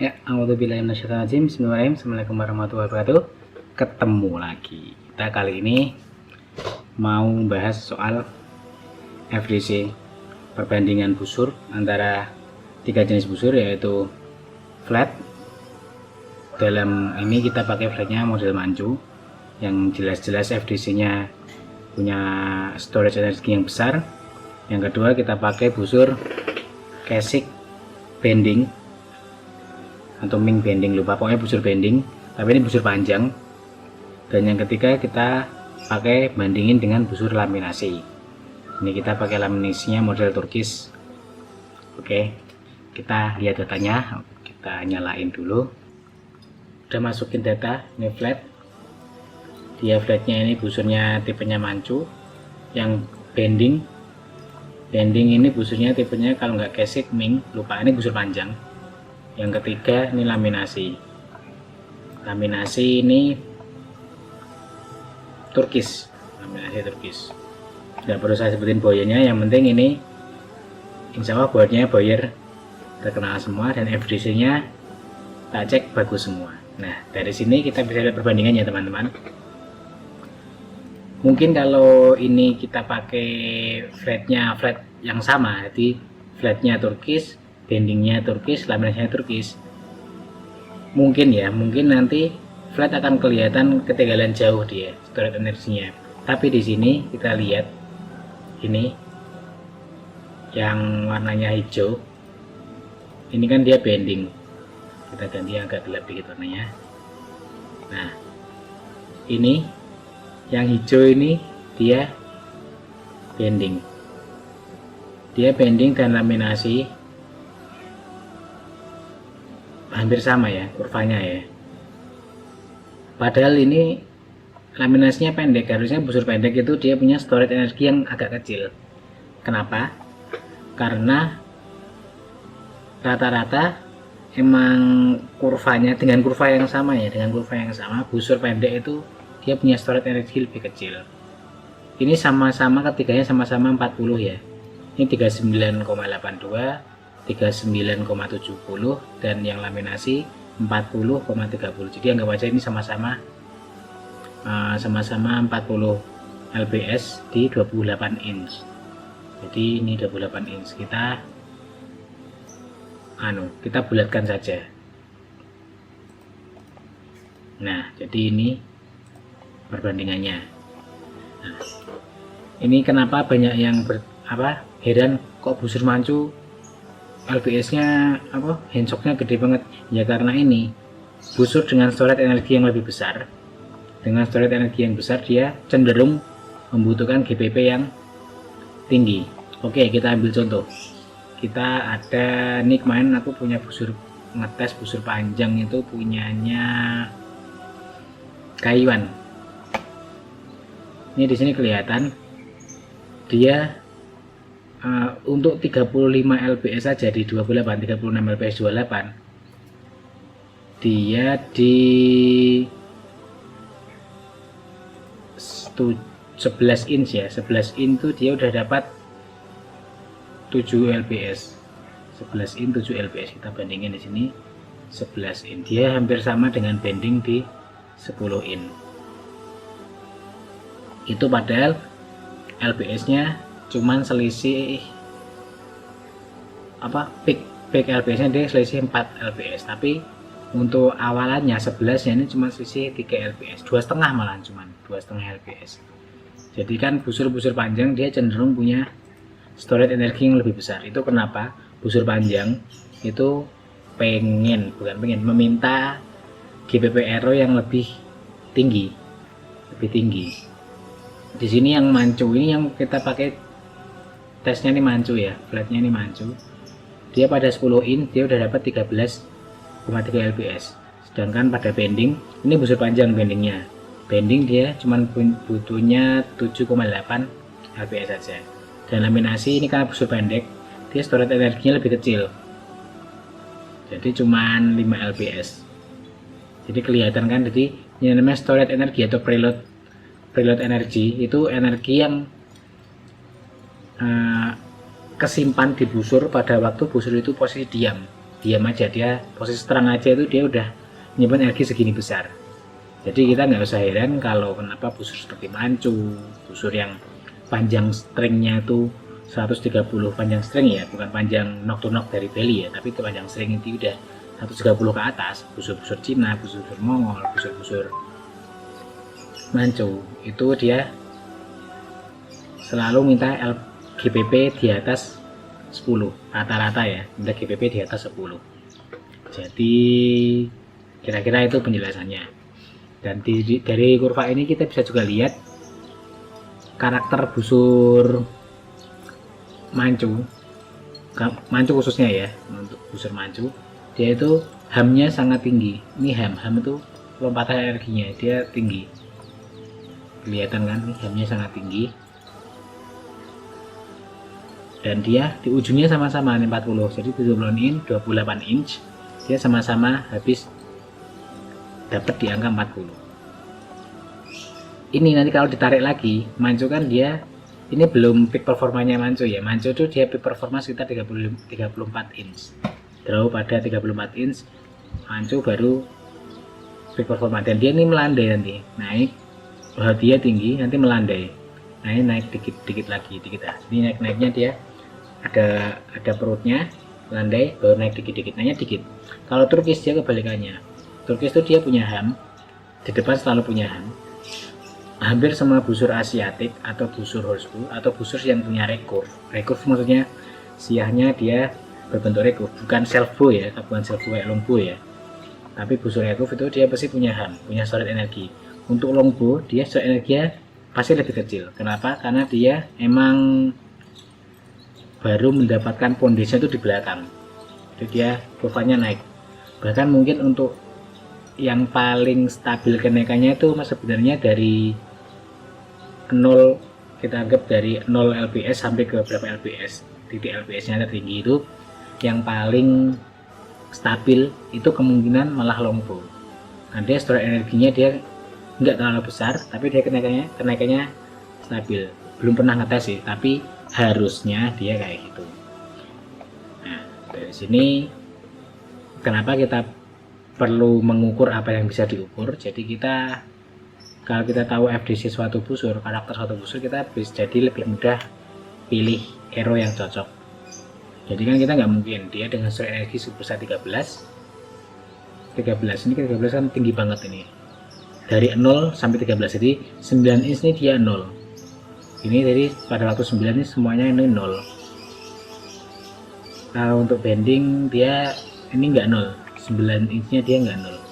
Ya, a'udzubillahi minasyaitonir rajim. Bismillahirrahmanirrahim. Assalamualaikum warahmatullahi wabarakatuh. Ketemu lagi. Kita kali ini mau bahas soal FDC, perbandingan busur antara tiga jenis busur, yaitu flat. Dalam ini kita pakai flatnya model mancu yang jelas-jelas FDC-nya punya storage energi yang besar. Yang kedua, kita pakai busur Casik bending atau Ming bending, lupa, pokoknya busur bending, tapi ini busur panjang. Dan yang ketiga, kita pakai bandingin dengan busur laminasi. Ini kita pakai laminasinya model Turkish. Oke, kita lihat datanya. Kita nyalain dulu. Udah masukin data. Ini flat, dia flatnya ini busurnya tipenya mancu. Yang bending ini busurnya tipenya kalau nggak Casik Ming, lupa, ini busur panjang. Yang ketiga ini laminasi ini Turkish, laminasi Turkish. Nggak perlu saya sebutin boyernya, yang penting ini insya Allah boyernya boyer terkenal semua dan FDC nya tak cek bagus semua. Nah, dari sini kita bisa lihat perbandingannya teman-teman. Mungkin kalau ini kita pakai flat yang sama, jadi flatnya Turkish, bendingnya Turkish, laminasinya Turkish, mungkin nanti flat akan kelihatan ketinggalan jauh dia storage energinya. Tapi di sini kita lihat ini yang warnanya hijau, ini kan dia bending. Kita ganti yang agak gelap dikit warnanya. Nah, ini yang hijau ini dia bending dan laminasi hampir sama ya kurvanya ya. Padahal ini laminasinya pendek, harusnya busur pendek itu dia punya storage energi yang agak kecil. Kenapa? Karena rata-rata emang kurvanya dengan kurva yang sama, busur pendek itu dia punya storage energi lebih kecil. Ini sama-sama, ketiganya sama-sama 40 ya. Ini 39,82, 39,70, dan yang laminasi 40,30. Jadi anggap aja ini sama-sama 40 lbs di 28 inch. Jadi ini 28 inch. Kita bulatkan saja. Nah, jadi ini perbandingannya. Nah, ini kenapa banyak yang heran kok busur mancu LBS-nya handshocknya gede banget. Ya karena ini busur dengan storage energi yang lebih besar. Dengan storage energi yang besar dia cenderung membutuhkan GPP yang tinggi. Oke, kita ambil contoh. Kita ada nih, kemarin aku punya busur ngetes busur panjang, itu punyanya Kaiwan. Ini di sini kelihatan dia untuk 35 lbs saja di 28, 36 lbs 28 dia di 11 inch ya. 11 inch itu dia udah dapat 7 lbs. 11 inch 7 lbs. Kita bandingin di sini 11 inch. Dia hampir sama dengan bending di 10 inch. Itu padahal LBS-nya cuman selisih peak LBS-nya dia selisih 4 LBS, tapi untuk awalannya 11 nya ini cuma selisih 3 LBS, 2,5 malah, cuman 2,5 LBS. Jadi kan busur-busur panjang dia cenderung punya storage energi yang lebih besar. Itu kenapa busur panjang itu meminta GPP error yang lebih tinggi. Di sini yang mancu ini yang kita pakai tesnya ini mancu ya, flatnya ini mancu. Dia pada 10 inch dia udah dapat 13,3 lbs. Sedangkan pada bending, ini busur panjang bendingnya. Bending dia cuman butuhnya 7,8 lbs saja. Dan laminasi ini karena busur pendek, dia storage energinya lebih kecil. Jadi cuman 5 lbs. Jadi kelihatan kan, jadi ini namanya storage energi atau preload energi, itu energi yang kesimpan di busur pada waktu busur itu posisi diam. diam aja, dia posisi terang aja itu dia udah nyimpan energi segini besar. Jadi kita nggak usah heran kalau kenapa busur seperti mancu, busur yang panjang stringnya itu 130 panjang string ya, bukan panjang knock to knock dari belly ya, tapi itu panjang string itu udah 130 ke atas. Busur-busur Cina, busur-busur Mongol, busur-busur mancu itu dia selalu minta GPP di atas 10 rata-rata ya, minta GPP di atas 10. Jadi kira-kira itu penjelasannya. Dan dari kurva ini kita bisa juga lihat karakter busur mancu khususnya ya, untuk busur mancu dia itu HAM-nya sangat tinggi. Ini HAM itu lompatan energinya dia tinggi, kelihatan kan, ini HAM-nya sangat tinggi. Dan dia di ujungnya sama-sama 40, jadi 70 in 28 inch dia sama-sama habis dapat di angka 40. Ini nanti kalau ditarik lagi mancu kan dia ini belum peak performanya mancu ya. Mancu itu dia peak performa sekitar 34 inch, draw pada 34 inch, mancu baru peak performa. Dan dia ini melandai, nanti naik, dia tinggi, nanti melandai, nah ini naik dikit lagi, ini naiknya dia ada perutnya, landai, baru naik dikit, naiknya dikit. Kalau Turkish dia kebalikannya. Turkish itu dia punya HAM, di depan selalu punya HAM. Hampir semua busur Asiatik atau busur horseshoe atau busur yang punya recurve maksudnya siahnya dia berbentuk recurve, bukan self bow ya, bukan self bow kayak longbow ya, tapi busur recurve itu dia pasti punya HAM, punya storage energi. Untuk longbow dia storage energinya pasti lebih kecil. Kenapa? Karena dia emang baru mendapatkan foundation itu di belakang, jadi dia kurvanya naik. Bahkan mungkin untuk yang paling stabil kenaikannya itu sebenarnya dari 0, kita anggap dari 0 lbs sampai ke berapa lbs, titik lbs nya tertinggi itu yang paling stabil itu kemungkinan malah longbow. Nah dia storage energinya dia nggak terlalu besar, tapi dia kenaikannya stabil. Belum pernah ngetes sih, tapi harusnya dia kayak gitu. Nah dari sini kenapa kita perlu mengukur apa yang bisa diukur. Jadi kita kalau kita tahu FDC suatu busur, karakter suatu busur, kita bisa jadi lebih mudah pilih hero yang cocok. Jadi kan kita nggak mungkin dia dengan storage energi sebesar 13 ini, 13 kan tinggi banget ini, dari 0 sampai 13, jadi 9 inch ini dia 0, ini jadi pada waktu 9 ini semuanya ini 0. Kalau untuk bending dia ini nggak 0, 9 inch nya dia nggak 0.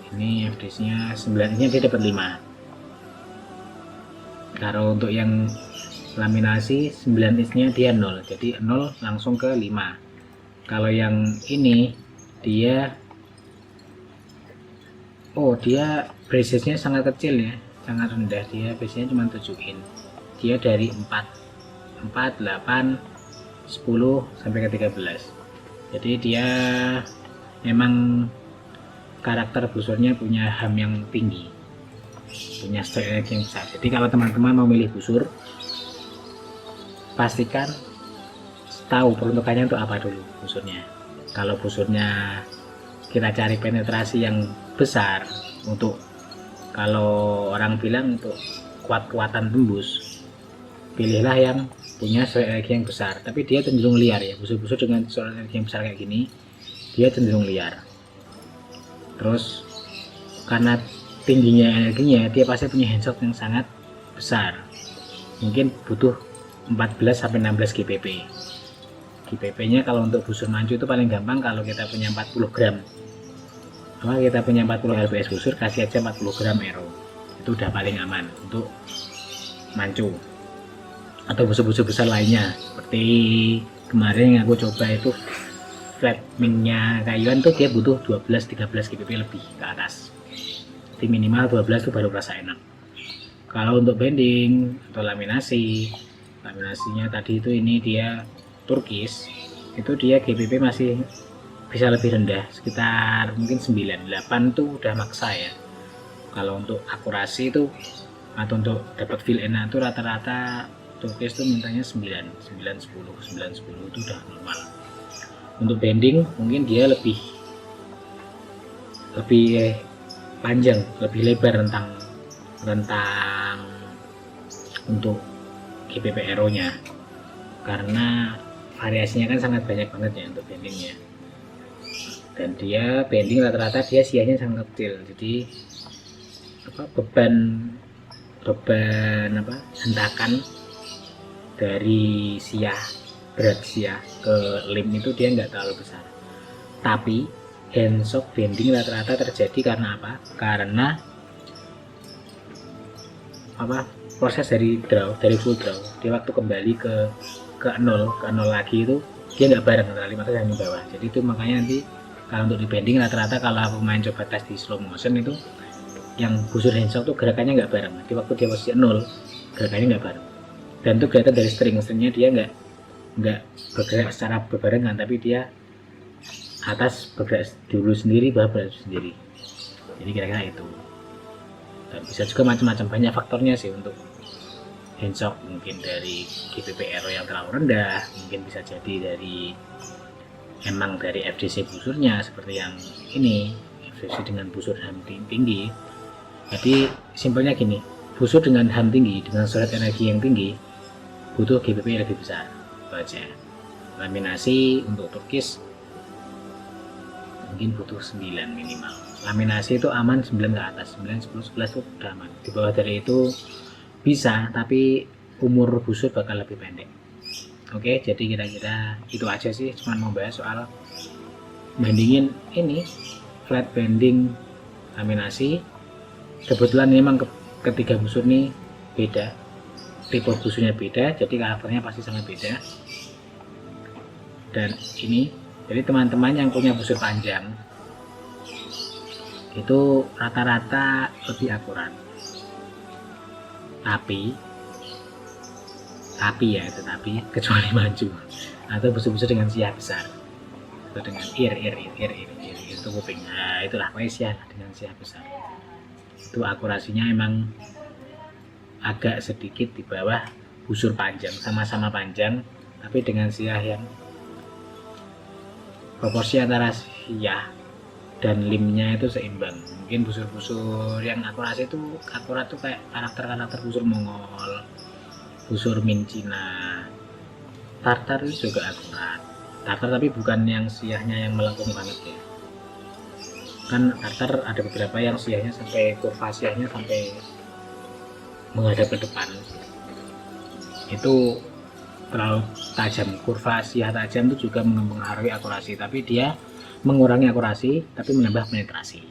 Ini FDC nya 9 inch nya dia dapat 5. Kalau untuk yang laminasi 9 inch nya dia 0, jadi 0 langsung ke 5. Kalau yang ini dia dia braces nya sangat kecil ya, sangat rendah, dia braces nya cuma 7 in, dia dari 4, 8, 10 sampai ke 13. Jadi dia memang karakter busurnya punya HAM yang tinggi, punya storage energi yang besar. Jadi kalau teman-teman mau milih busur, pastikan tahu peruntukannya untuk apa dulu busurnya. Kalau busurnya kita cari penetrasi yang besar, untuk kalau orang bilang untuk kuat-kuatan tembus, pilihlah yang punya storage energi yang besar. Tapi dia cenderung liar ya, busur-busur dengan storage energi yang besar kayak gini dia cenderung liar. Terus karena tingginya energinya, dia pasti punya handshot yang sangat besar, mungkin butuh 14 sampai 16 GPP. GPP nya kalau untuk busur mancu itu paling gampang kalau kita punya 40 gram. Kalau kita punya 40 lbs busur, kasih aja 40 gram arrow, itu udah paling aman untuk mancu. Atau busur-busur besar lainnya seperti kemarin yang aku coba itu flatmingnya kayuan tuh, dia butuh 12-13 GPP lebih ke atas, jadi minimal 12 tuh baru rasa enak. Kalau untuk bending atau laminasinya tadi itu, ini dia Turkish, itu dia GPP masih bisa lebih rendah, sekitar mungkin 9-8 tuh udah maksa ya. Kalau untuk akurasi itu atau untuk dapat feel enak tuh rata-rata Turkish tuh mintanya 9, 10 itu udah normal. Untuk bending mungkin dia lebih panjang, lebih lebar rentang untuk GPP Aero nya, karena variasinya kan sangat banyak banget ya untuk bendingnya. Dan dia bending rata-rata dia siahnya sangat kecil, jadi beban hentakan dari berat siah ke lem itu dia nggak terlalu besar. Tapi handshock bending rata-rata terjadi karena apa? Karena proses dari full draw, dia waktu kembali ke nol lagi itu dia nggak bareng antara 5 atas dan 5 bawah. Jadi itu makanya nanti kalau untuk di bending rata-rata kalau pemain coba tes di slow motion itu yang busur handshock tuh gerakannya nggak bareng. Jadi waktu dia posisi 0 gerakannya nggak bareng. Dan itu kelihatan dari stringnya dia nggak bergerak secara berbarengan, tapi dia atas bergerak dulu sendiri, bawah bergerak sendiri. Jadi kira-kira itu. Dan bisa juga macam-macam, banyak faktornya sih untuk handshock. Mungkin dari GPP Aero yang terlalu rendah, mungkin bisa jadi dari FDC busurnya seperti yang ini, FDC dengan busur ham tinggi. Jadi simpelnya gini, busur dengan ham tinggi, dengan surat energi yang tinggi, butuh GPP lebih besar. Itu aja. Laminasi untuk turkis mungkin butuh 9 minimal. Laminasi itu aman 9 ke atas, 9, 10, 11 itu udah aman. Di bawah dari itu bisa, tapi umur busur bakal lebih pendek. Oke, jadi kira-kira itu aja sih, cuma mau bahas soal bandingin ini flat bending laminasi. Kebetulan memang ketiga busur ini beda, tipe busurnya beda, jadi karakternya pasti sangat beda. Dan ini, jadi teman-teman yang punya busur panjang itu rata-rata lebih akurat, tapi kecuali maju atau busur-busur dengan siah besar atau dengan ir itu kuping, nah itulah pokoknya siah dengan siah besar, itu akurasinya emang agak sedikit di bawah busur panjang, sama-sama panjang tapi dengan siah yang proporsi antara siah dan limnya itu seimbang. Mungkin busur-busur yang akurat tuh kayak karakter busur Mongol, busur Min Cina, tartar itu juga akurat. Tartar tapi bukan yang siahnya yang melengkung banget ya. Kan tartar ada beberapa yang siahnya sampai kurva siahnya sampai menghadap ke depan. Itu terlalu tajam, kurva siah tajam itu juga mempengaruhi akurasi, tapi dia mengurangi akurasi tapi menambah penetrasi.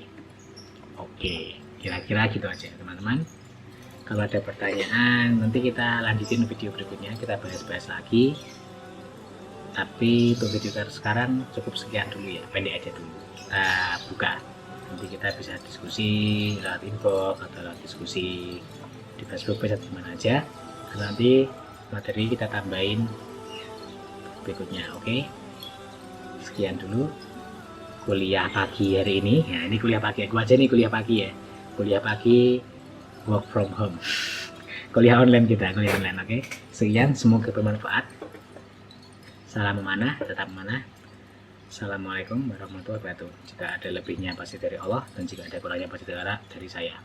Oke, kira-kira gitu aja teman-teman. Kalau ada pertanyaan nanti kita lanjutin video berikutnya, kita bahas-bahas lagi. Tapi untuk video sekarang cukup sekian dulu ya, pendek aja dulu. Kita buka, nanti kita bisa diskusi lewat inbox atau lewat diskusi di Facebook page atau dimana aja. Dan nanti materi kita tambahin berikutnya. Oke, sekian dulu kuliah pagi hari ini. Nah, ini kuliah pagi, gua aja nih kuliah pagi ya, kuliah pagi work from home, kuliah online kita, kuliah online. Oke, sekian, semoga bermanfaat. Salam memanah, tetap memanah. Assalamualaikum warahmatullahi wabarakatuh. Jika ada lebihnya pasti dari Allah, dan jika ada kurangnya pasti dari saya.